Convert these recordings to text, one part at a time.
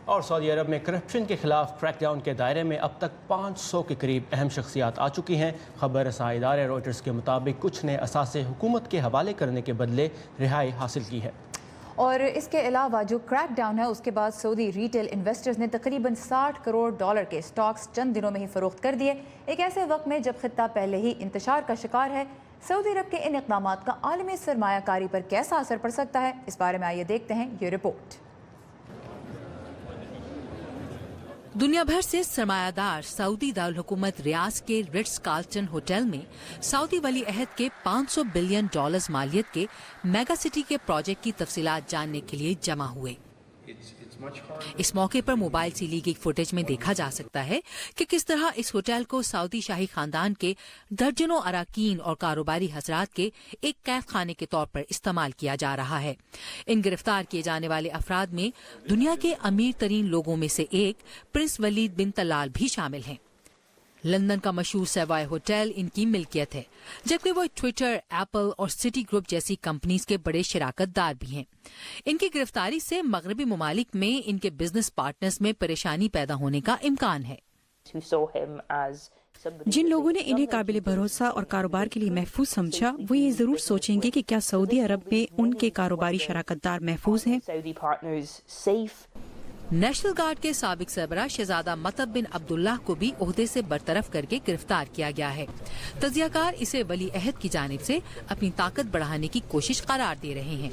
اور سعودی عرب میں کرپشن کے خلاف کریک ڈاؤن کے دائرے میں اب تک 500 کے قریب اہم شخصیات آ چکی ہیں۔ خبر رساں ادارے روئٹرز کے مطابق کچھ نے اثاثے حکومت کے حوالے کرنے کے بدلے رہائی حاصل کی ہے۔ اور اس کے علاوہ جو کریک ڈاؤن ہے اس کے بعد سعودی ریٹیل انویسٹرز نے تقریباً $60 کروڑ کے سٹاکس چند دنوں میں ہی فروخت کر دیے، ایک ایسے وقت میں جب خطہ پہلے ہی انتشار کا شکار ہے۔ سعودی عرب کے ان اقدامات کا عالمی سرمایہ کاری پر کیسا اثر پڑ سکتا ہے، اس بارے میں آئیے دیکھتے ہیں یہ رپورٹ۔ دنیا بھر سے سرمایہ دار سعودی دارالحکومت ریاض کے رٹز کارلٹن ہوٹل میں سعودی ولی عہد کے $500 بلین مالیت کے میگا سٹی کے پروجیکٹ کی تفصیلات جاننے کے لیے جمع ہوئے۔ اس موقع پر موبائل سے لی گئی فوٹیج میں دیکھا جا سکتا ہے کہ کس طرح اس ہوٹل کو سعودی شاہی خاندان کے درجنوں اراکین اور کاروباری حضرات کے ایک قید خانے کے طور پر استعمال کیا جا رہا ہے۔ ان گرفتار کیے جانے والے افراد میں دنیا کے امیر ترین لوگوں میں سے ایک پرنس ولید بن طلال بھی شامل ہیں۔ لندن کا مشہور سیوائے ہوٹل ان کی ملکیت ہے، جبکہ وہ ٹویٹر، ایپل اور سٹی گروپ جیسی کمپنیز کے بڑے شراکت دار بھی ہیں۔ ان کی گرفتاری سے مغربی ممالک میں ان کے بزنس پارٹنرز میں پریشانی پیدا ہونے کا امکان ہے۔ جن لوگوں نے انہیں قابل بھروسہ اور کاروبار کے لیے محفوظ سمجھا وہ یہ ضرور سوچیں گے کہ کیا سعودی عرب میں ان کے کاروباری شراکت دار محفوظ ہیں۔ نیشنل گارڈ کے سابق سربراہ شہزادہ مطب بن عبداللہ کو بھی عہدے سے برطرف کر کے گرفتار کیا گیا ہے۔ تجزیہ کار اسے ولی عہد کی جانب سے اپنی طاقت بڑھانے کی کوشش قرار دے رہے ہیں۔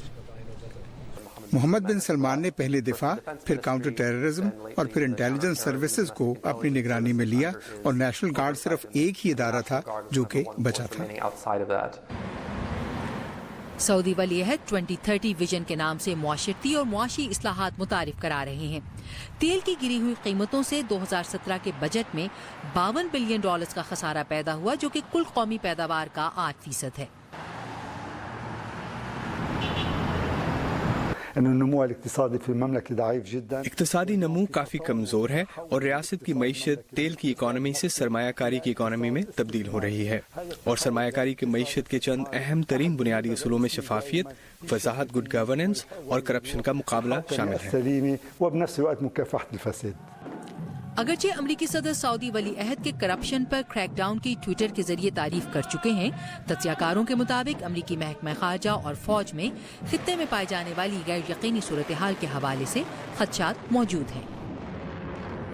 محمد بن سلمان نے پہلے دفاع، پھر کاؤنٹر ٹیررزم اور پھر انٹیلیجنس سروسز کو اپنی نگرانی میں لیا، اور نیشنل گارڈ صرف ایک ہی ادارہ تھا جو کہ بچا تھا۔ سعودی ولی عہد 2030 ویژن کے نام سے معاشرتی اور معاشی اصلاحات متعارف کرا رہے ہیں۔ تیل کی گری ہوئی قیمتوں سے 2017 کے بجٹ میں $52 بلین کا خسارہ پیدا ہوا، جو کہ کل قومی پیداوار کا 8% ہے۔ اقتصادی نمو کافی کمزور ہے اور ریاست کی معیشت تیل کی اکانومی سے سرمایہ کاری کی اکانومی میں تبدیل ہو رہی ہے، اور سرمایہ کاری کی معیشت کے چند اہم ترین بنیادی اصولوں میں شفافیت، وضاحت، گڈ گورننس اور کرپشن کا مقابلہ شامل ہے۔ اگرچہ امریکی صدر سعودی ولی عہد کے کرپشن پر کریک ڈاؤن کی ٹویٹر کے ذریعے تعریف کر چکے ہیں، تجزیہ کاروں کے مطابق امریکی محکمہ خارجہ اور فوج میں خطے میں پائی جانے والی غیر یقینی صورتحال کے حوالے سے خدشات موجود ہیں۔